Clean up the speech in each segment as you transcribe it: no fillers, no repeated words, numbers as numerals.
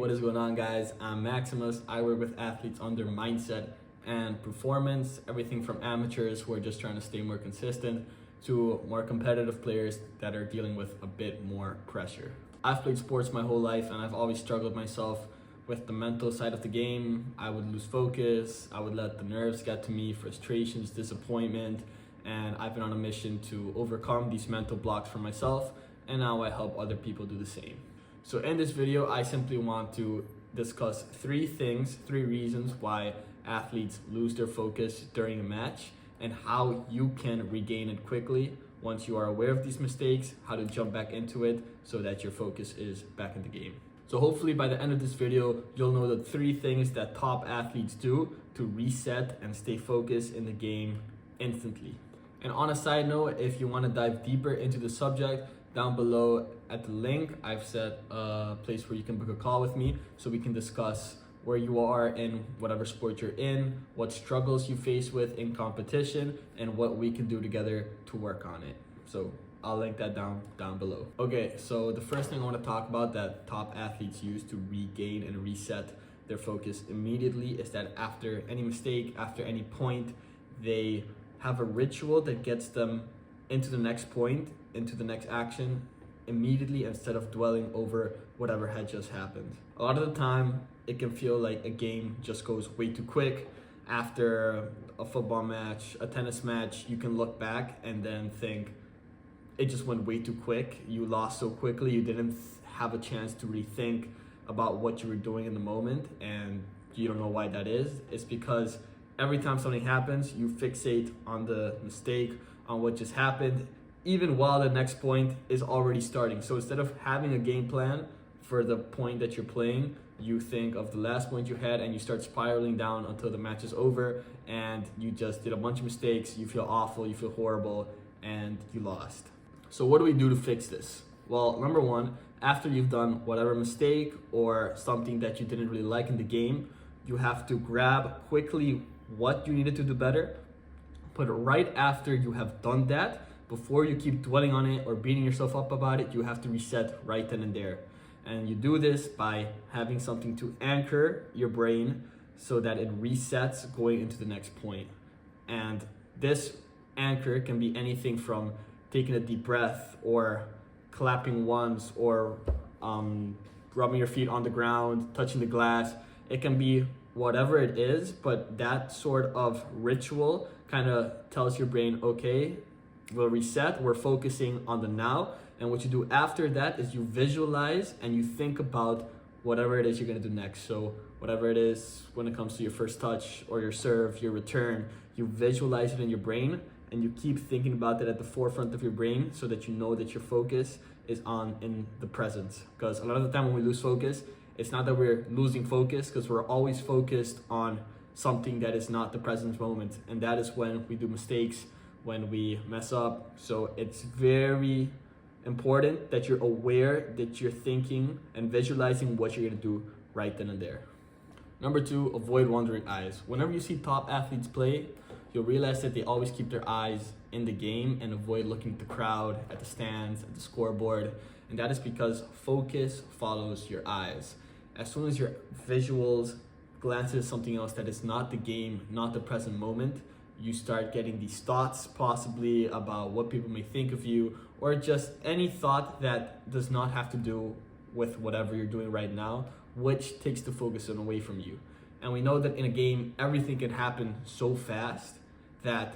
what is going on, guys? I'm Maximus. I work with athletes on their mindset and performance, everything from amateurs who are just trying to stay more consistent to more competitive players that are dealing with a bit more pressure. I've played sports my whole life and I've always struggled myself with the mental side of the game. I would lose focus, I would let the nerves get to me, frustrations, disappointment, and I've been on a mission to overcome these mental blocks for myself, and now I help other people do the same. So in this video, I simply want to discuss three reasons why athletes lose their focus during a match and how you can regain it quickly once you are aware of these mistakes, how to jump back into it so that your focus is back in the game. So hopefully by the end of this video, you'll know the three things that top athletes do to reset and stay focused in the game instantly. And on a side note, if you want to dive deeper into the subject, down below at the link, I've set a place where you can book a call with me so we can discuss where you are in whatever sport you're in, what struggles you face with in competition, and what we can do together to work on it. So I'll link that down below. Okay, so the first thing I want to talk about that top athletes use to regain and reset their focus immediately is that after any mistake, after any point, they have a ritual that gets them into the next point, into the next action immediately instead of dwelling over whatever had just happened. A lot of the time, it can feel like a game just goes way too quick. After a football match, a tennis match, you can look back and then think, it just went way too quick. You lost so quickly, you didn't have a chance to rethink about what you were doing in the moment, and you don't know why that is. It's because every time something happens, you fixate on the mistake, on what just happened, even while the next point is already starting. So instead of having a game plan for the point that you're playing, you think of the last point you had and you start spiraling down until the match is over and you just did a bunch of mistakes, you feel awful, you feel horrible, and you lost. So what do we do to fix this? Well, number one, after you've done whatever mistake or something that you didn't really like in the game, you have to grab quickly what you needed to do better, but right after you have done that, before you keep dwelling on it or beating yourself up about it, you have to reset right then and there. And you do this by having something to anchor your brain so that it resets going into the next point. And this anchor can be anything from taking a deep breath or clapping once or rubbing your feet on the ground, touching the glass. It can be whatever it is, but that sort of ritual kind of tells your brain, okay, we'll reset, we're focusing on the now. And what you do after that is you visualize and you think about whatever it is you're gonna do next. So whatever it is when it comes to your first touch or your serve, your return, you visualize it in your brain and you keep thinking about that at the forefront of your brain so that you know that your focus is on in the present. Because a lot of the time when we lose focus, it's not that we're losing focus, because we're always focused on something that is not the present moment. And that is when we do mistakes, when we mess up. So it's very important that you're aware that you're thinking and visualizing what you're gonna do right then and there. Number two, avoid wandering eyes. Whenever you see top athletes play, you'll realize that they always keep their eyes in the game and avoid looking at the crowd, at the stands, at the scoreboard. And that is because focus follows your eyes. As soon as your visuals glances at something else that is not the game, not the present moment, you start getting these thoughts possibly about what people may think of you, or just any thought that does not have to do with whatever you're doing right now, which takes the focus away from you. And we know that in a game, everything can happen so fast that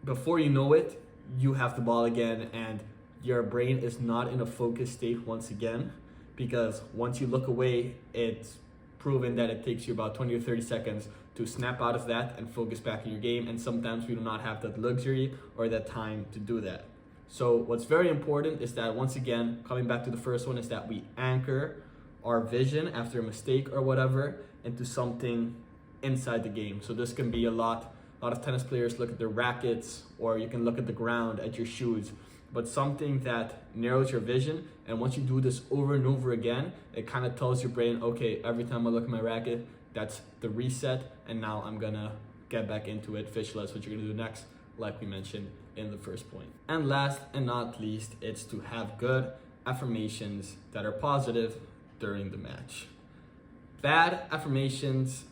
before you know it, you have the ball again and your brain is not in a focused state once again, because once you look away, it's proven that it takes you about 20 or 30 seconds to snap out of that and focus back in your game. And sometimes we do not have that luxury or that time to do that. So what's very important is that, once again, coming back to the first one, is that we anchor our vision after a mistake or whatever into something inside the game. So this can be a lot of tennis players look at their rackets, or you can look at the ground, at your shoes, but something that narrows your vision. And once you do this over and over again, it kind of tells your brain, okay, every time I look at my racket, that's the reset, and now I'm gonna get back into it, visualize what you're gonna do next, like we mentioned in the first point. And last and not least, it's to have good affirmations that are positive during the match. Bad affirmations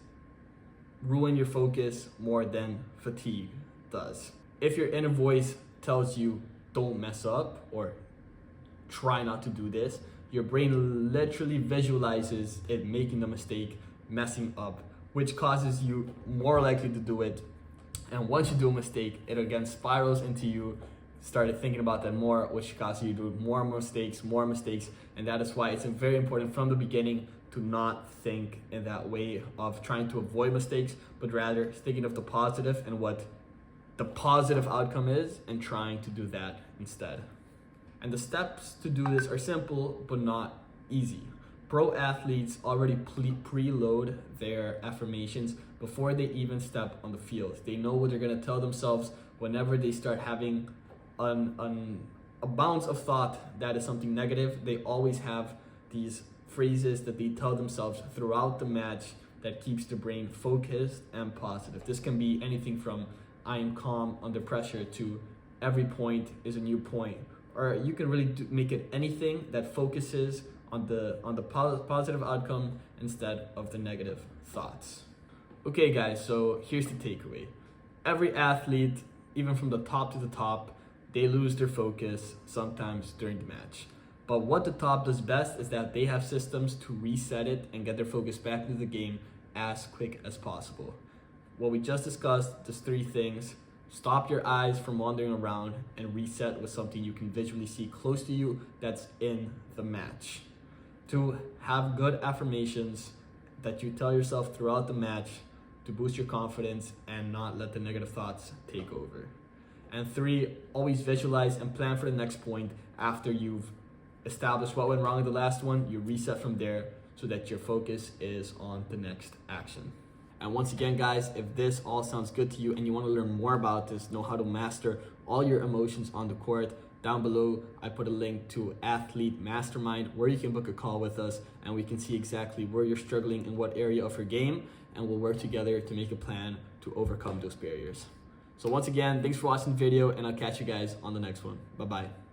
ruin your focus more than fatigue does. If your inner voice tells you don't mess up or try not to do this, your brain literally visualizes it making the mistake, messing up, which causes you more likely to do it. And once you do a mistake, it again spirals into you started thinking about that more, which causes you to do more mistakes. And that is why it's very important from the beginning to not think in that way of trying to avoid mistakes, but rather thinking of the positive and what the positive outcome is and trying to do that instead. And the steps to do this are simple, but not easy. Pro athletes already preload their affirmations before they even step on the field. They know what they're gonna tell themselves whenever they start having a bounce of thought that is something negative. They always have these phrases that they tell themselves throughout the match that keeps the brain focused and positive. This can be anything from I am calm under pressure to every point is a new point. Or you can really make it anything that focuses on the positive outcome instead of the negative thoughts. Okay guys, so here's the takeaway. Every athlete, even from the top to the top, they lose their focus sometimes during the match. But what the top does best is that they have systems to reset it and get their focus back into the game as quick as possible. What we just discussed, just 3 things. Stop your eyes from wandering around and reset with something you can visually see close to you that's in the match. 2, have good affirmations that you tell yourself throughout the match to boost your confidence and not let the negative thoughts take over. And 3, always visualize and plan for the next point after you've established what went wrong in the last one. You reset from there so that your focus is on the next action. And once again, guys, if this all sounds good to you and you want to learn more about this, know how to master all your emotions on the court, down below, I put a link to Athlete Mastermind where you can book a call with us and we can see exactly where you're struggling in what area of your game, and we'll work together to make a plan to overcome those barriers. So once again, thanks for watching the video and I'll catch you guys on the next one. Bye-bye.